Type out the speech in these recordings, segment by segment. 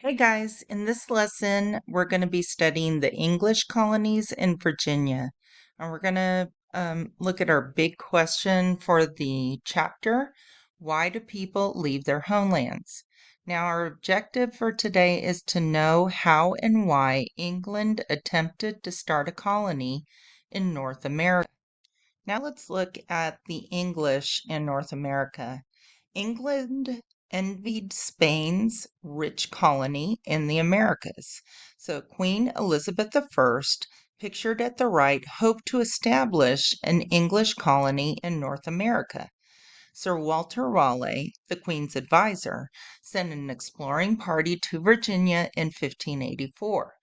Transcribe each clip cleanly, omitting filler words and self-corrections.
Hey guys, in this lesson, we're going to be studying the English colonies in Virginia. And we're going to look at our big question for the chapter, why do people leave their homelands? Now, our objective for today is to know how and why England attempted to start a colony in North America. Now let's look at the English in North America. England envied Spain's rich colony in the Americas. So Queen Elizabeth I, pictured at the right, hoped to establish an English colony in North America. Sir Walter Raleigh, the Queen's advisor, sent an exploring party to Virginia in 1584.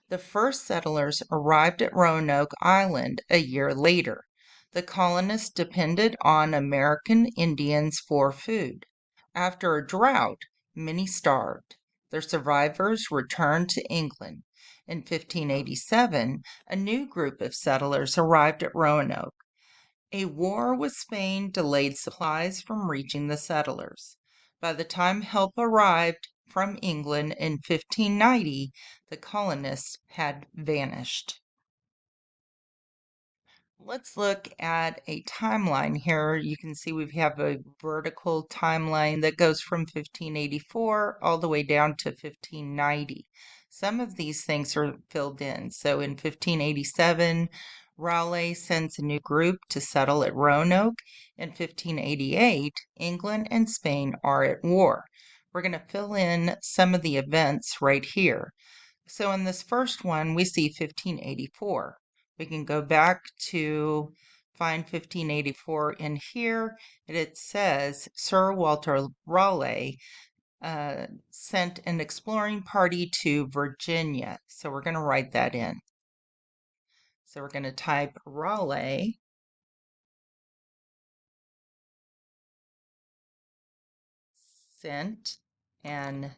The first settlers arrived at Roanoke Island a year later. The colonists depended on American Indians for food. After a drought, many starved. Their survivors returned to England. In 1587, a new group of settlers arrived at Roanoke. A war with Spain delayed supplies from reaching the settlers. By the time help arrived from England in 1590, the colonists had vanished. Let's look at a timeline here. You can see we have a vertical timeline that goes from 1584 all the way down to 1590. Some of these things are filled in. So in 1587, Raleigh sends a new group to settle at Roanoke. In 1588, England and Spain are at war. We're going to fill in some of the events right here. So in this first one, we see 1584. We can go back to find 1584 in here, and it says Sir Walter Raleigh sent an exploring party to Virginia. So we're going to write that in. So we're going to type Raleigh sent an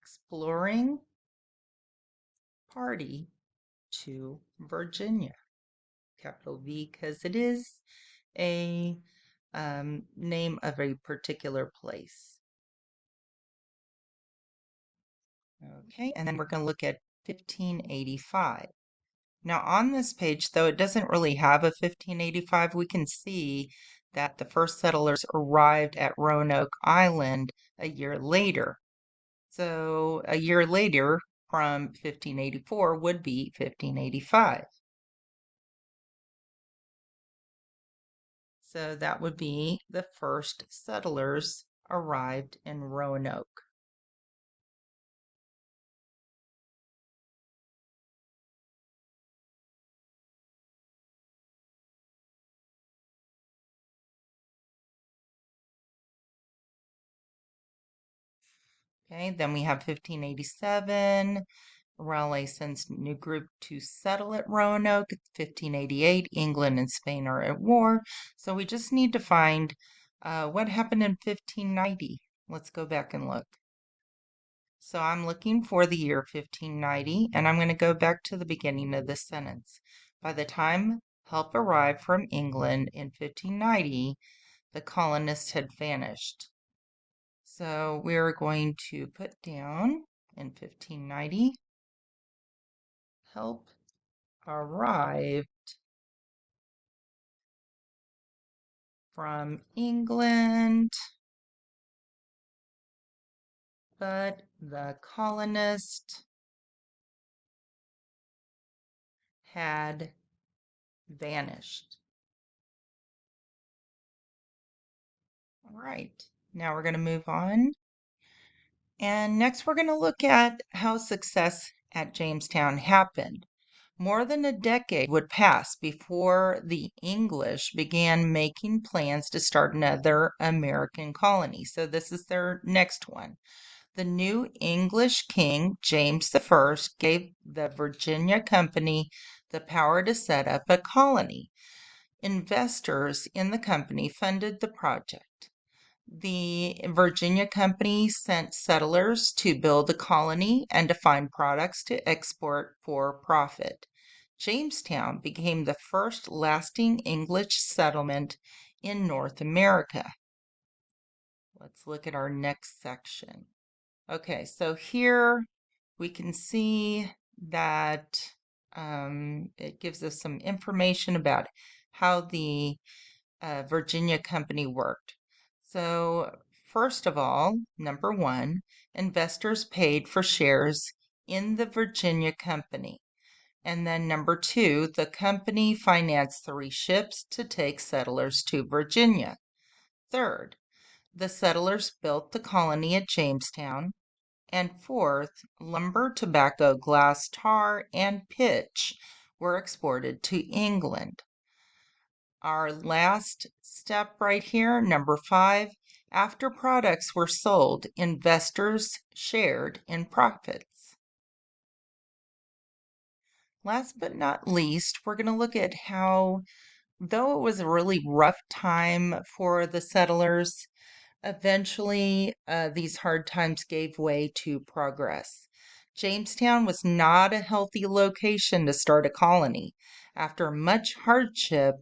exploring party to Virginia. Capital V because it is a name of a particular place. Okay, and then we're going to look at 1585. Now on this page, though it doesn't really have a 1585, we can see that the first settlers arrived at Roanoke Island a year later. So a year later from 1584 would be 1585. So that would be the first settlers arrived in Roanoke. Okay, then we have 1587. Raleigh sends new group to settle at Roanoke. 1588, England and Spain are at war. So we just need to find what happened in 1590. Let's go back and look. So I'm looking for the year 1590, and I'm going to go back to the beginning of this sentence. By the time help arrived from England in 1590, the colonists had vanished. So we're going to put down in 1590, help arrived from England, but the colonists had vanished. All right, now we're going to move on. And next we're going to look at how success at Jamestown happened. More than a decade would pass before the English began making plans to start another American colony. So this is their next one. The new English king, James I, gave the Virginia Company the power to set up a colony. Investors in the company funded the project. The Virginia Company sent settlers to build a colony and to find products to export for profit. Jamestown became the first lasting English settlement in North America. Let's look at our next section. Okay, so here we can see that it gives us some information about how the Virginia Company worked. So, first of all, number one, investors paid for shares in the Virginia Company. And then number two, the company financed 3 ships to take settlers to Virginia. Third, the settlers built the colony at Jamestown. And fourth, lumber, tobacco, glass, tar, and pitch were exported to England. Our last step right here, number 5, after products were sold, investors shared in profits. Last but not least, we're going to look at how, though it was a really rough time for the settlers, eventually these hard times gave way to progress. Jamestown was not a healthy location to start a colony. After much hardship,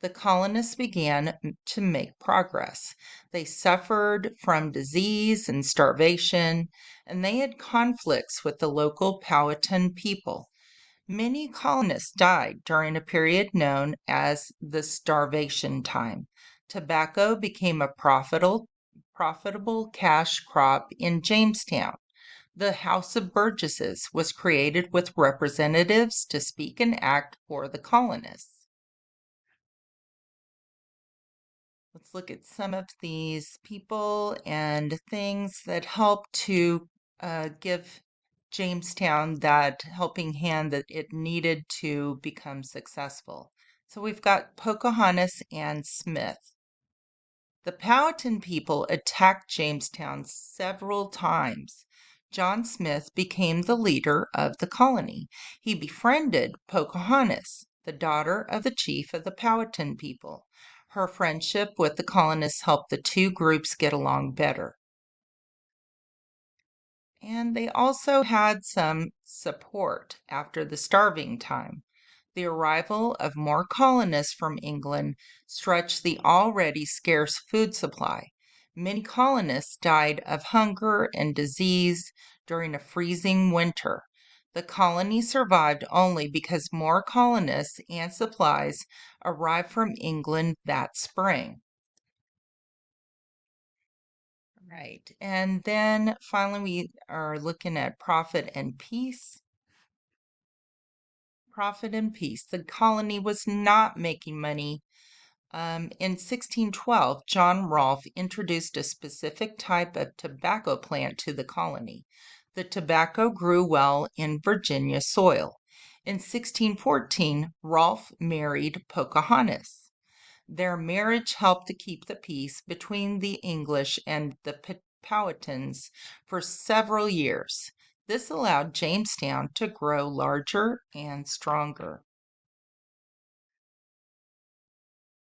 the colonists began to make progress. They suffered from disease and starvation, and they had conflicts with the local Powhatan people. Many colonists died during a period known as the Starvation Time. Tobacco became a profitable cash crop in Jamestown. The House of Burgesses was created with representatives to speak and act for the colonists. Let's look at some of these people and things that help to give Jamestown that helping hand that it needed to become successful. So we've got Pocahontas and Smith. The Powhatan people attacked Jamestown several times. John Smith became the leader of the colony. He befriended Pocahontas, the daughter of the chief of the Powhatan people. Her friendship with the colonists helped the two groups get along better. And they also had some support after the starving time. The arrival of more colonists from England stretched the already scarce food supply. Many colonists died of hunger and disease during a freezing winter. The colony survived only because more colonists and supplies arrived from England that spring. Right. And then finally, we are looking at profit and peace. Profit and peace. The colony was not making money. In 1612, John Rolfe introduced a specific type of tobacco plant to the colony. The tobacco grew well in Virginia soil. In 1614, Rolfe married Pocahontas. Their marriage helped to keep the peace between the English and the Powhatans for several years. This allowed Jamestown to grow larger and stronger.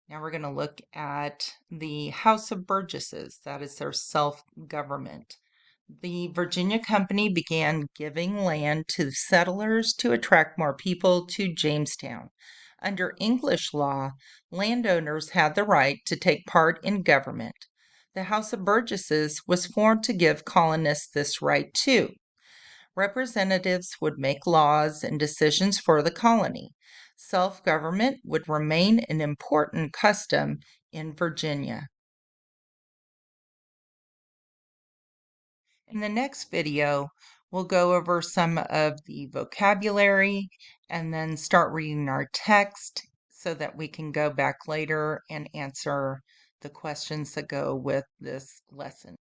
Now we're going to look at the House of Burgesses, that is their self government. The Virginia Company began giving land to settlers to attract more people to Jamestown. Under English law, landowners had the right to take part in government. The House of Burgesses was formed to give colonists this right too. Representatives would make laws and decisions for the colony. Self government would remain an important custom in Virginia. In the next video, we'll go over some of the vocabulary and then start reading our text so that we can go back later and answer the questions that go with this lesson.